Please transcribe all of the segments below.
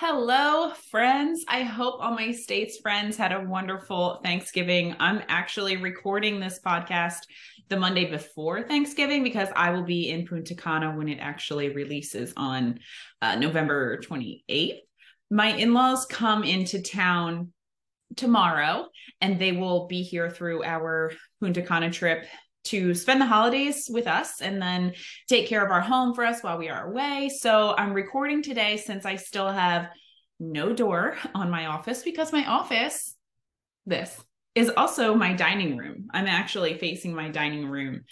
Hello, friends. I hope all my States friends had a wonderful Thanksgiving. I'm actually recording this podcast the Monday before Thanksgiving because I will be in Punta Cana when it actually releases on November 28th. My in-laws come into town tomorrow and they will be here through our Punta Cana trip to spend the holidays with us and then take care of our home for us while we are away. So I'm recording today since I still have no door on my office because my office, this is also my dining room. I'm actually facing my dining room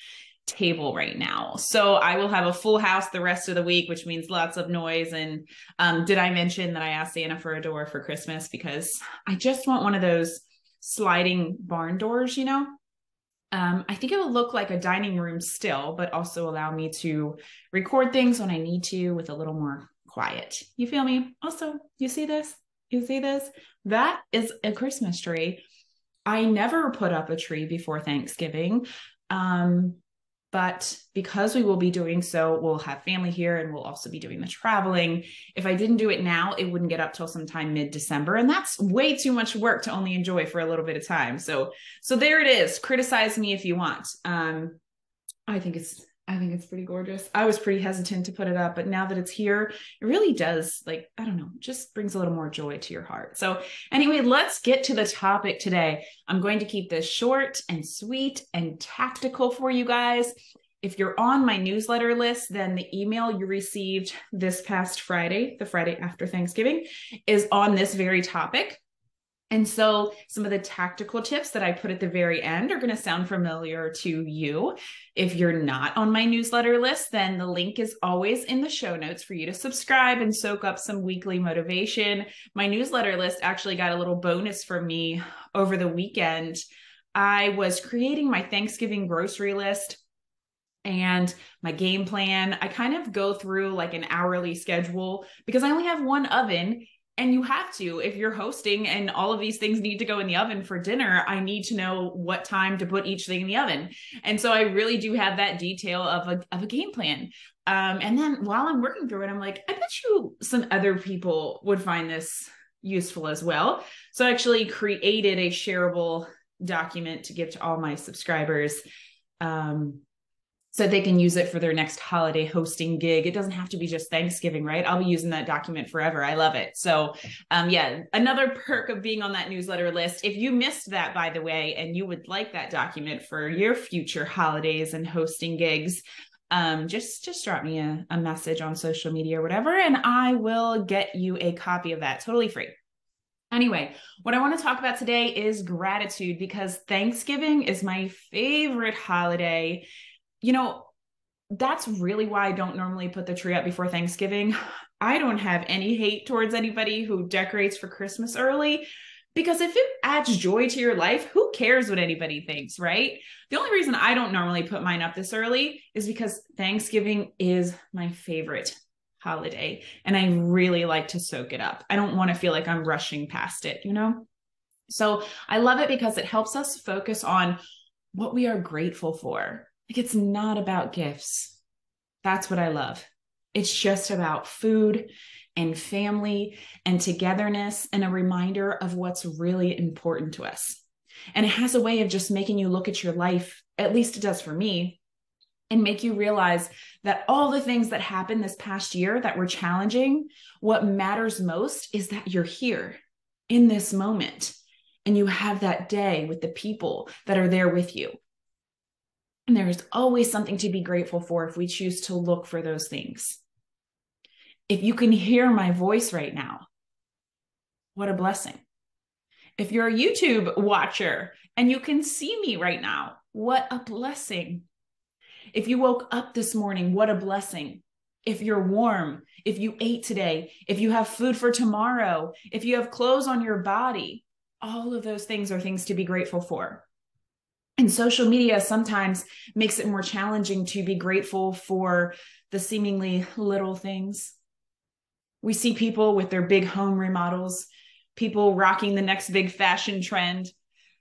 table right now. So I will have a full house the rest of the week, which means lots of noise. And did I mention that I asked Santa for a door for Christmas? Because I just want one of those sliding barn doors, I think it will look like a dining room still, but also allow me to record things when I need to with a little more quiet. You feel me? Also, you see this? You see this? That is a Christmas tree. I never put up a tree before Thanksgiving. But because we will be doing so, we'll have family here and we'll also be doing the traveling. If I didn't do it now, it wouldn't get up till sometime mid-December. And that's way too much work to only enjoy for a little bit of time. So there it is. Criticize me if you want. I think it's pretty gorgeous. I was pretty hesitant to put it up, but now that it's here, it really does, just brings a little more joy to your heart. So anyway, let's get to the topic today. I'm going to keep this short and sweet and tactical for you guys. If you're on my newsletter list, then the email you received this past Friday, the Friday after Thanksgiving, is on this very topic. And so some of the tactical tips that I put at the very end are going to sound familiar to you. If you're not on my newsletter list, then the link is always in the show notes for you to subscribe and soak up some weekly motivation. My newsletter list actually got a little bonus from me over the weekend. I was creating my Thanksgiving grocery list and my game plan. I kind of go through like an hourly schedule because I only have one oven. And you have to, if you're hosting and all of these things need to go in the oven for dinner, I need to know what time to put each thing in the oven. And so I really do have that detail of a game plan. And then while I'm working through it, I'm like, I bet you some other people would find this useful as well. So I actually created a shareable document to give to all my subscribers. So they can use it for their next holiday hosting gig. It doesn't have to be just Thanksgiving, right? I'll be using that document forever. I love it. So another perk of being on that newsletter list. If you missed that, by the way, and you would like that document for your future holidays and hosting gigs, just drop me a message on social media or whatever, and I will get you a copy of that totally free. Anyway, what I want to talk about today is gratitude because Thanksgiving is my favorite holiday. That's really why I don't normally put the tree up before Thanksgiving. I don't have any hate towards anybody who decorates for Christmas early because if it adds joy to your life, who cares what anybody thinks, right? The only reason I don't normally put mine up this early is because Thanksgiving is my favorite holiday and I really like to soak it up. I don't want to feel like I'm rushing past it, So I love it because it helps us focus on what we are grateful for. Like it's not about gifts. That's what I love. It's just about food and family and togetherness and a reminder of what's really important to us. And it has a way of just making you look at your life, at least it does for me, and make you realize that all the things that happened this past year that were challenging, what matters most is that you're here in this moment and you have that day with the people that are there with you. And there is always something to be grateful for if we choose to look for those things. If you can hear my voice right now, what a blessing. If you're a YouTube watcher and you can see me right now, what a blessing. If you woke up this morning, what a blessing. If you're warm, if you ate today, if you have food for tomorrow, if you have clothes on your body, all of those things are things to be grateful for. And social media sometimes makes it more challenging to be grateful for the seemingly little things. We see people with their big home remodels, people rocking the next big fashion trend,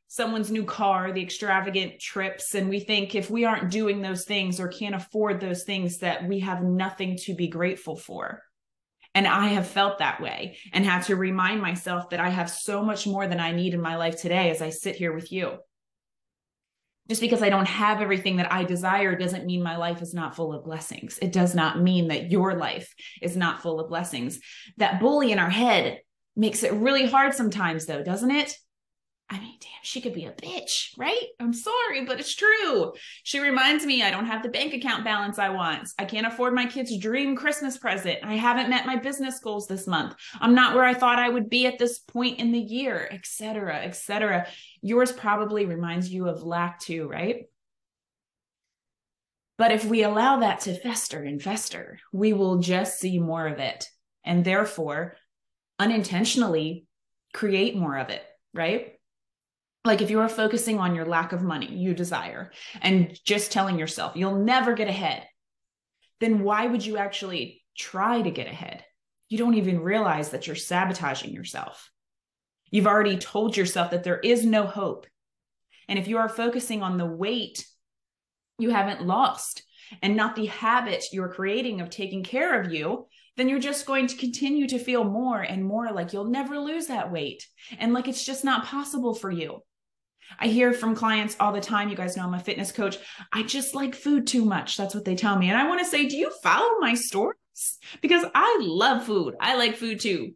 someone's new car, the extravagant trips. And we think if we aren't doing those things or can't afford those things, that we have nothing to be grateful for. And I have felt that way and had to remind myself that I have so much more than I need in my life today as I sit here with you. Just because I don't have everything that I desire doesn't mean my life is not full of blessings. It does not mean that your life is not full of blessings. That bully in our head makes it really hard sometimes, though, doesn't it? I mean, damn, she could be a bitch, right? I'm sorry, but it's true. She reminds me I don't have the bank account balance I want. I can't afford my kid's dream Christmas present. I haven't met my business goals this month. I'm not where I thought I would be at this point in the year, et cetera, et cetera. Yours probably reminds you of lack too, right? But if we allow that to fester and fester, we will just see more of it and therefore unintentionally create more of it, right? Like if you are focusing on your lack of money you desire and just telling yourself you'll never get ahead, then why would you actually try to get ahead? You don't even realize that you're sabotaging yourself. You've already told yourself that there is no hope. And if you are focusing on the weight you haven't lost and not the habit you're creating of taking care of you, then you're just going to continue to feel more and more like you'll never lose that weight and like it's just not possible for you. I hear from clients all the time, you guys know I'm a fitness coach, I just like food too much. That's what they tell me. And I want to say, do you follow my stories? Because I love food. I like food too.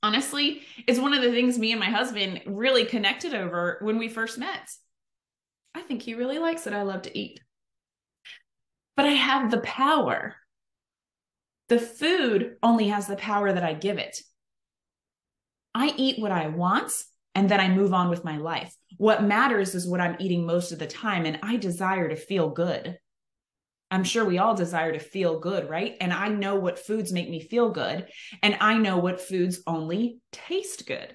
Honestly, it's one of the things me and my husband really connected over when we first met. I think he really likes that I love to eat. But I have the power. The food only has the power that I give it. I eat what I want and then I move on with my life. What matters is what I'm eating most of the time, and I desire to feel good. I'm sure we all desire to feel good, right? And I know what foods make me feel good, and I know what foods only taste good.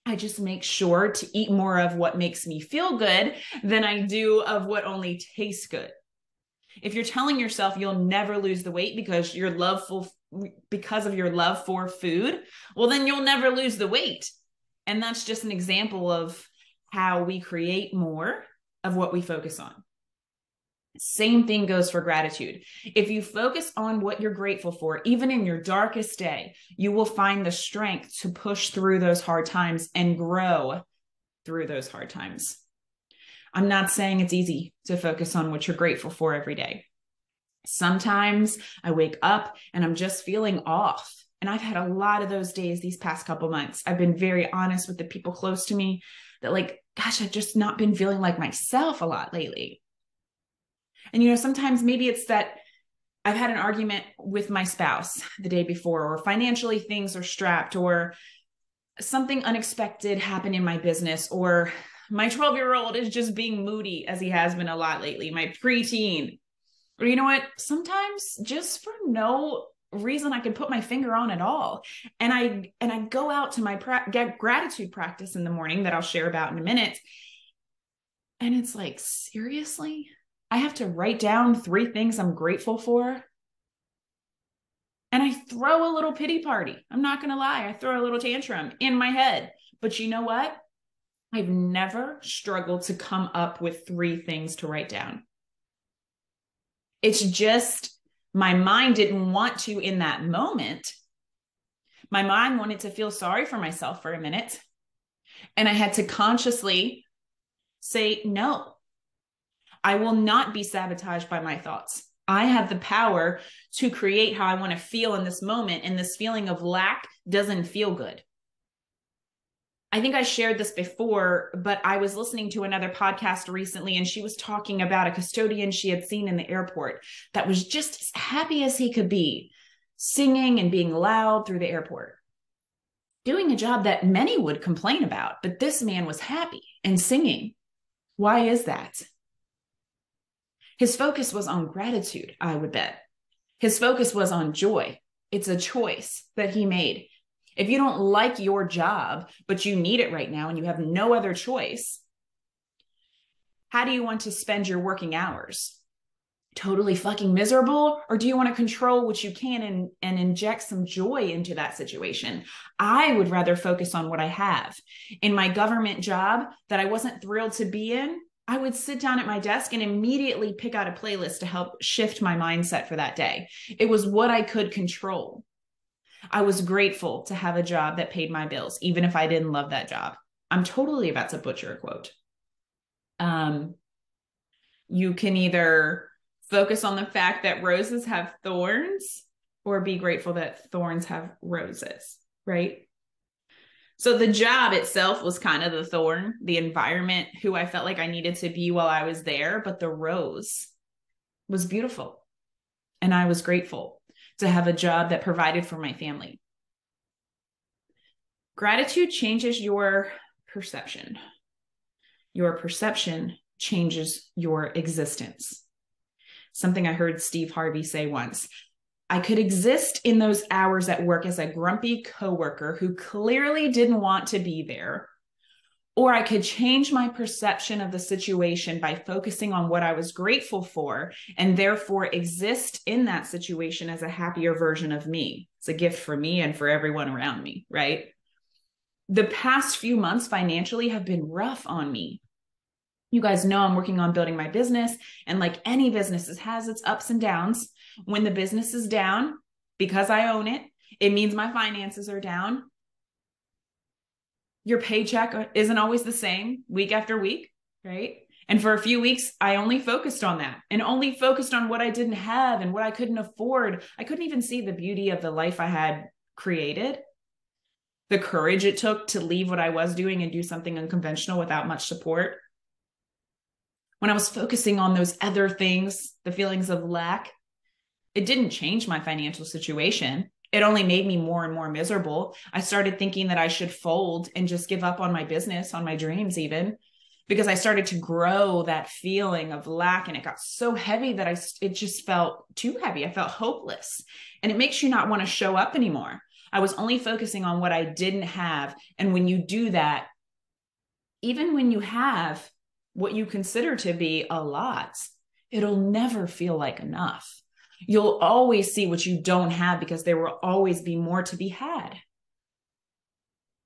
I just make sure to eat more of what makes me feel good than I do of what only tastes good. If you're telling yourself you'll never lose the weight because of your love for food, well, then you'll never lose the weight. And that's just an example of how we create more of what we focus on. Same thing goes for gratitude. If you focus on what you're grateful for, even in your darkest day, you will find the strength to push through those hard times and grow through those hard times. I'm not saying it's easy to focus on what you're grateful for every day. Sometimes I wake up and I'm just feeling off. And I've had a lot of those days these past couple months. I've been very honest with the people close to me that like, gosh, I've just not been feeling like myself a lot lately. And, sometimes maybe it's that I've had an argument with my spouse the day before, or financially things are strapped, or something unexpected happened in my business, or my 12-year-old is just being moody as he has been a lot lately, my preteen. Or you know what? Sometimes just for no reason I can put my finger on at all. And I go out to my gratitude practice in the morning that I'll share about in a minute. And it's like, seriously? I have to write down 3 things I'm grateful for. And I throw a little pity party. I'm not going to lie. I throw a little tantrum in my head. But you know what? I've never struggled to come up with 3 things to write down. It's just my mind didn't want to in that moment. My mind wanted to feel sorry for myself for a minute. And I had to consciously say, no, I will not be sabotaged by my thoughts. I have the power to create how I want to feel in this moment. And this feeling of lack doesn't feel good. I think I shared this before, but I was listening to another podcast recently, and she was talking about a custodian she had seen in the airport that was just as happy as he could be, singing and being loud through the airport, doing a job that many would complain about. But this man was happy and singing. Why is that? His focus was on gratitude, I would bet. His focus was on joy. It's a choice that he made. If you don't like your job, but you need it right now and you have no other choice, how do you want to spend your working hours? Totally fucking miserable? Or do you want to control what you can and inject some joy into that situation? I would rather focus on what I have. In my government job that I wasn't thrilled to be in, I would sit down at my desk and immediately pick out a playlist to help shift my mindset for that day. It was what I could control. I was grateful to have a job that paid my bills, even if I didn't love that job. I'm totally about to butcher a quote. You can either focus on the fact that roses have thorns or be grateful that thorns have roses, right? So the job itself was kind of the thorn, the environment, who I felt like I needed to be while I was there, but the rose was beautiful. And I was grateful to have a job that provided for my family. Gratitude changes your perception. Your perception changes your existence. Something I heard Steve Harvey say once. I could exist in those hours at work as a grumpy coworker who clearly didn't want to be there, or I could change my perception of the situation by focusing on what I was grateful for and therefore exist in that situation as a happier version of me. It's a gift for me and for everyone around me, right? The past few months financially have been rough on me. You guys know I'm working on building my business, and like any business, it has its ups and downs. When the business is down, because I own it, it means my finances are down. Your paycheck isn't always the same week after week, right? And for a few weeks, I only focused on that and only focused on what I didn't have and what I couldn't afford. I couldn't even see the beauty of the life I had created, the courage it took to leave what I was doing and do something unconventional without much support. When I was focusing on those other things, the feelings of lack, it didn't change my financial situation. It only made me more and more miserable. I started thinking that I should fold and just give up on my business, on my dreams even, because I started to grow that feeling of lack, and it got so heavy that it just felt too heavy. I felt hopeless, and it makes you not want to show up anymore. I was only focusing on what I didn't have. And when you do that, even when you have what you consider to be a lot, it'll never feel like enough. You'll always see what you don't have because there will always be more to be had.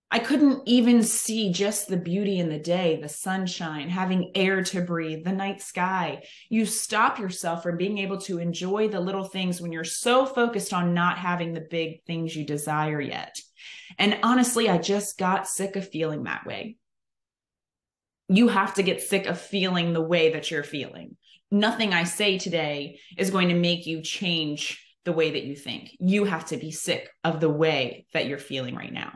I couldn't even see just the beauty in the day, the sunshine, having air to breathe, the night sky. You stop yourself from being able to enjoy the little things when you're so focused on not having the big things you desire yet. And honestly, I just got sick of feeling that way. You have to get sick of feeling the way that you're feeling. Nothing I say today is going to make you change the way that you think. You have to be sick of the way that you're feeling right now.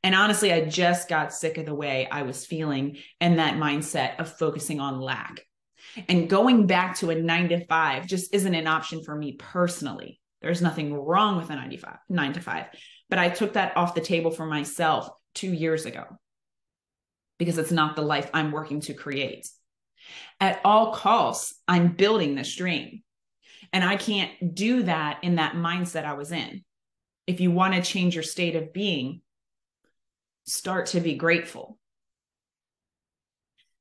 And honestly, I just got sick of the way I was feeling and that mindset of focusing on lack. And going back to a 9-to-5 just isn't an option for me personally. There's nothing wrong with a 9-to-5, but I took that off the table for myself 2 years ago, because it's not the life I'm working to create. At all costs, I'm building this dream. And I can't do that in that mindset I was in. If you want to change your state of being, start to be grateful.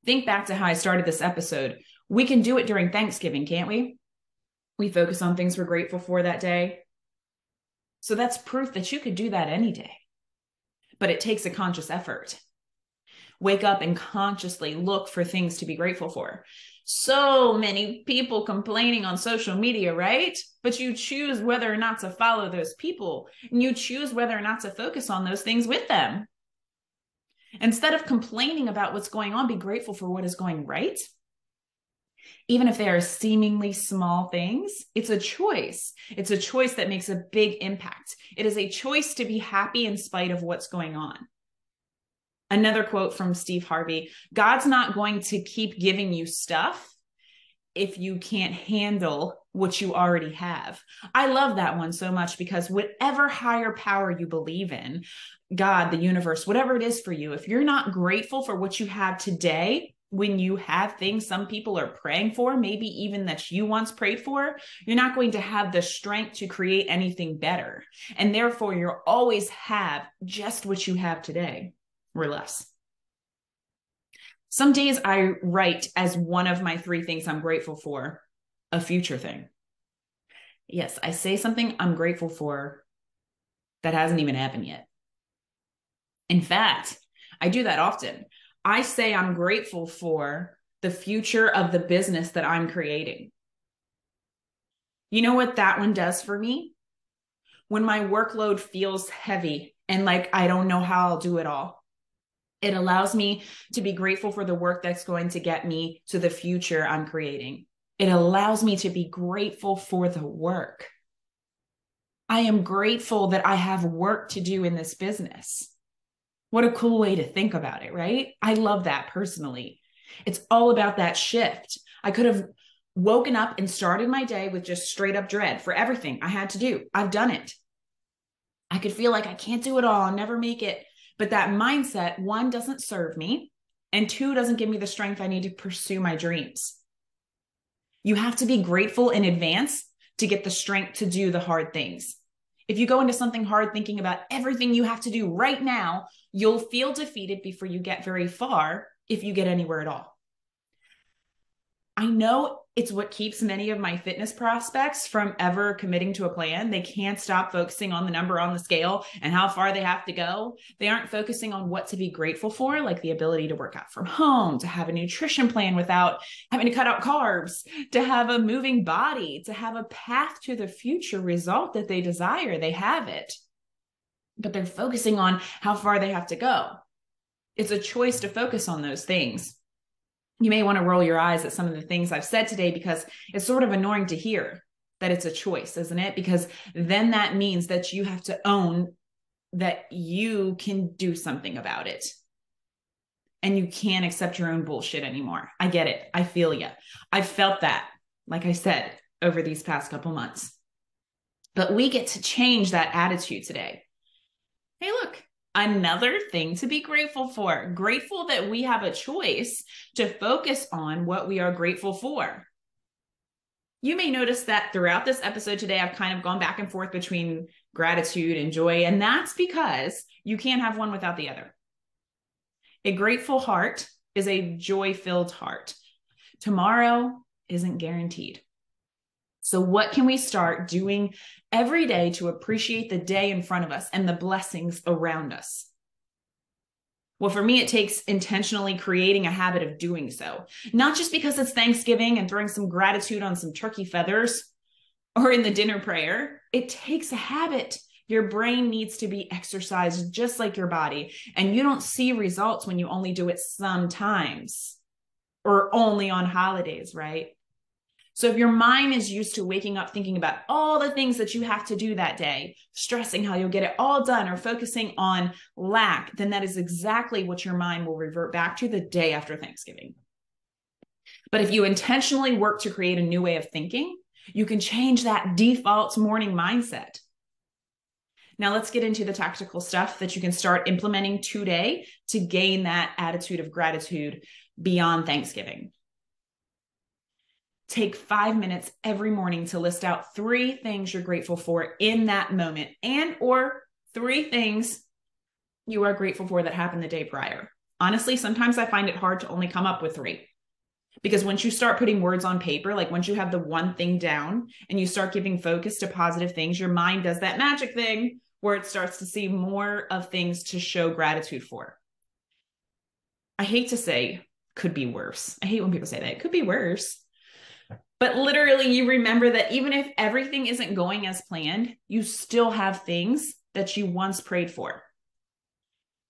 Think back to how I started this episode. We can do it during Thanksgiving, can't we? We focus on things we're grateful for that day. So that's proof that you could do that any day. But it takes a conscious effort. Wake up and consciously look for things to be grateful for. So many people complaining on social media, right? But you choose whether or not to follow those people, and you choose whether or not to focus on those things with them. Instead of complaining about what's going on, be grateful for what is going right. Even if they are seemingly small things, it's a choice. It's a choice that makes a big impact. It is a choice to be happy in spite of what's going on. Another quote from Steve Harvey: God's not going to keep giving you stuff if you can't handle what you already have. I love that one so much, because whatever higher power you believe in, God, the universe, whatever it is for you, if you're not grateful for what you have today, when you have things some people are praying for, maybe even that you once prayed for, you're not going to have the strength to create anything better. And therefore, you'll always have just what you have today, or less. Some days I write as one of my 3 things I'm grateful for a future thing. Yes, I say something I'm grateful for that hasn't even happened yet. In fact, I do that often. I say I'm grateful for the future of the business that I'm creating. You know what that one does for me? when my workload feels heavy and like I don't know how I'll do it all. It allows me to be grateful for the work that's going to get me to the future I'm creating. It allows me to be grateful for the work. I am grateful that I have work to do in this business. What a cool way to think about it, right? I love that personally. It's all about that shift. I could have woken up and started my day with just straight up dread for everything I had to do. I've done it. I could feel like I can't do it all, I'll never make it. But that mindset, one, doesn't serve me, and two, doesn't give me the strength I need to pursue my dreams. You have to be grateful in advance to get the strength to do the hard things. If you go into something hard thinking about everything you have to do right now, you'll feel defeated before you get very far, if you get anywhere at all. I know it's what keeps many of my fitness prospects from ever committing to a plan. They can't stop focusing on the number on the scale and how far they have to go. They aren't focusing on what to be grateful for, like the ability to work out from home, to have a nutrition plan without having to cut out carbs, to have a moving body, to have a path to the future result that they desire. They have it, but they're focusing on how far they have to go. It's a choice to focus on those things. You may want to roll your eyes at some of the things I've said today because it's sort of annoying to hear that it's a choice, isn't it? Because then that means that you have to own that you can do something about it. And you can't accept your own bullshit anymore. I get it. I feel you. I've felt that, like I said, over these past couple months. But we get to change that attitude today. Hey, look. Another thing to be grateful for. Grateful that we have a choice to focus on what we are grateful for. You may notice that throughout this episode today, I've kind of gone back and forth between gratitude and joy, and that's because you can't have one without the other. A grateful heart is a joy-filled heart. Tomorrow isn't guaranteed. So what can we start doing every day to appreciate the day in front of us and the blessings around us? Well, for me, it takes intentionally creating a habit of doing so, not just because it's Thanksgiving and throwing some gratitude on some turkey feathers or in the dinner prayer. It takes a habit. Your brain needs to be exercised just like your body. And you don't see results when you only do it sometimes or only on holidays, right? So if your mind is used to waking up thinking about all the things that you have to do that day, stressing how you'll get it all done or focusing on lack, then that is exactly what your mind will revert back to the day after Thanksgiving. But if you intentionally work to create a new way of thinking, you can change that default morning mindset. Now let's get into the tactical stuff that you can start implementing today to gain that attitude of gratitude beyond Thanksgiving. Take 5 minutes every morning to list out 3 things you're grateful for in that moment, and or 3 things you are grateful for that happened the day prior. Honestly, sometimes I find it hard to only come up with 3. Because once you start putting words on paper, like once you have the one thing down and you start giving focus to positive things, your mind does that magic thing where it starts to see more of things to show gratitude for. I hate to say could be worse. I hate when people say that. It could be worse. But literally, you remember that even if everything isn't going as planned, you still have things that you once prayed for.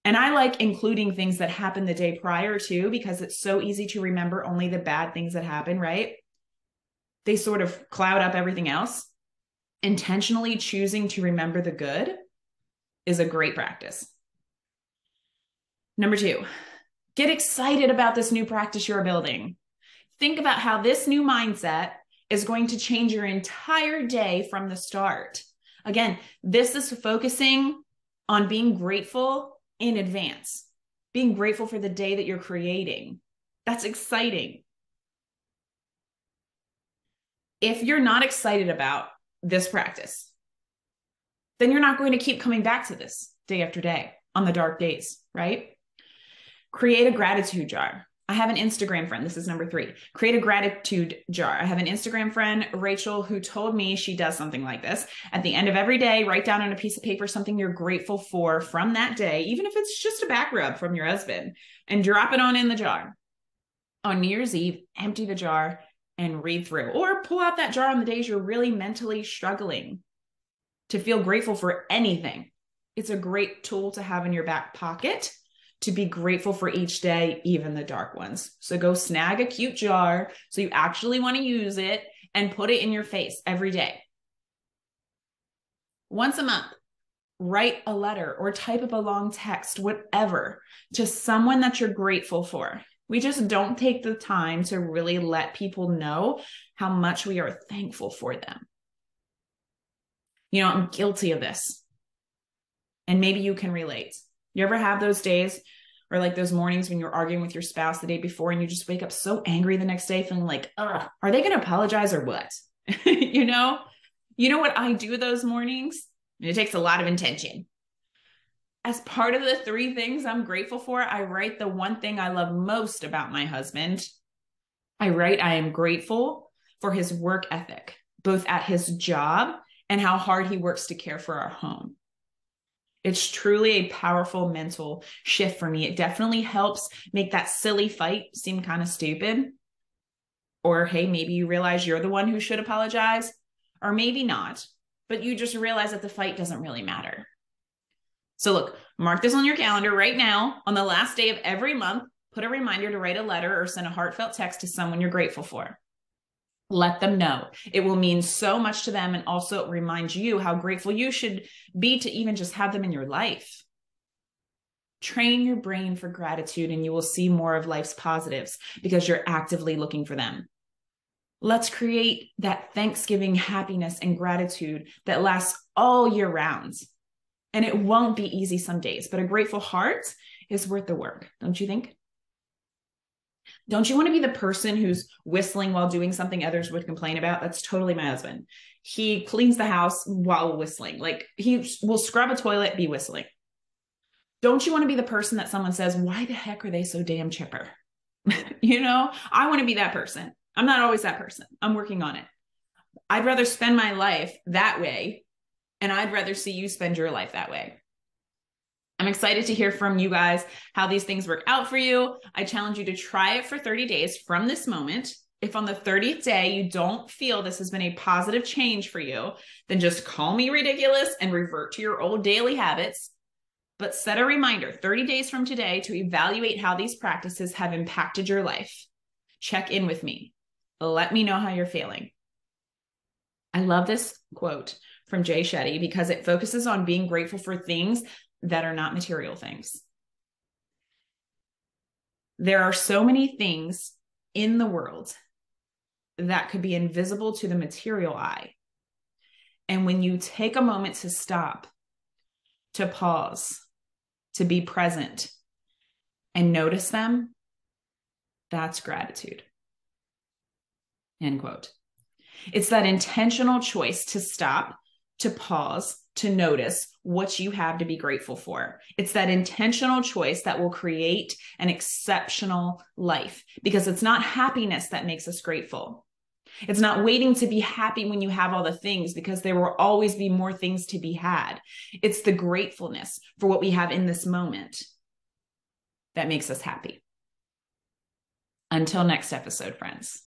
And I like including things that happened the day prior too, because it's so easy to remember only the bad things that happen, right? They sort of cloud up everything else. Intentionally choosing to remember the good is a great practice. Number 2, get excited about this new practice you're building. Think about how this new mindset is going to change your entire day from the start. Again, this is focusing on being grateful in advance, being grateful for the day that you're creating. That's exciting. If you're not excited about this practice, then you're not going to keep coming back to this day after day on the dark days, right? Create a gratitude jar. I have an Instagram friend. This is number 3. Create a gratitude jar. I have an Instagram friend, Rachel, who told me she does something like this. At the end of every day, write down on a piece of paper something you're grateful for from that day, even if it's just a back rub from your husband, and drop it on in the jar. On New Year's Eve, empty the jar and read through, or pull out that jar on the days you're really mentally struggling. to feel grateful for anything. It's a great tool to have in your back pocket to be grateful for each day, even the dark ones. So go snag a cute jar so you actually want to use it and put it in your face every day. Once a month, write a letter or type up a long text, whatever, to someone that you're grateful for. We just don't take the time to really let people know how much we are thankful for them. You know, I'm guilty of this. And maybe you can relate. You ever have those days or like those mornings when you're arguing with your spouse the day before and you just wake up so angry the next day feeling like, are they going to apologize or what? You know what I do those mornings? It takes a lot of intention. As part of the 3 things I'm grateful for, I write the one thing I love most about my husband. I write, I am grateful for his work ethic, both at his job and how hard he works to care for our home. It's truly a powerful mental shift for me. It definitely helps make that silly fight seem kind of stupid. Or, hey, maybe you realize you're the one who should apologize, or maybe not, but you just realize that the fight doesn't really matter. So look, mark this on your calendar right now. On the last day of every month, put a reminder to write a letter or send a heartfelt text to someone you're grateful for. Let them know. It will mean so much to them, and also remind you how grateful you should be to even just have them in your life. Train your brain for gratitude and you will see more of life's positives because you're actively looking for them. Let's create that Thanksgiving happiness and gratitude that lasts all year round. And it won't be easy some days, but a grateful heart is worth the work, don't you think? Don't you want to be the person who's whistling while doing something others would complain about? That's totally my husband. He cleans the house while whistling. Like, he will scrub a toilet, be whistling. Don't you want to be the person that someone says, why the heck are they so damn chipper? I want to be that person. I'm not always that person. I'm working on it. I'd rather spend my life that way, and I'd rather see you spend your life that way. I'm excited to hear from you guys how these things work out for you. I challenge you to try it for 30 days from this moment. If on the 30th day you don't feel this has been a positive change for you, then just call me ridiculous and revert to your old daily habits. But set a reminder 30 days from today to evaluate how these practices have impacted your life. Check in with me. Let me know how you're feeling. I love this quote from Shetty because it focuses on being grateful for things that are not material things. There are so many things in the world that could be invisible to the material eye. And when you take a moment to stop, to pause, to be present, and notice them, that's gratitude. End quote. It's that intentional choice to stop, to pause, to notice what you have to be grateful for. It's that intentional choice that will create an exceptional life, because it's not happiness that makes us grateful. It's not waiting to be happy when you have all the things, because there will always be more things to be had. It's the gratefulness for what we have in this moment that makes us happy. Until next episode, friends.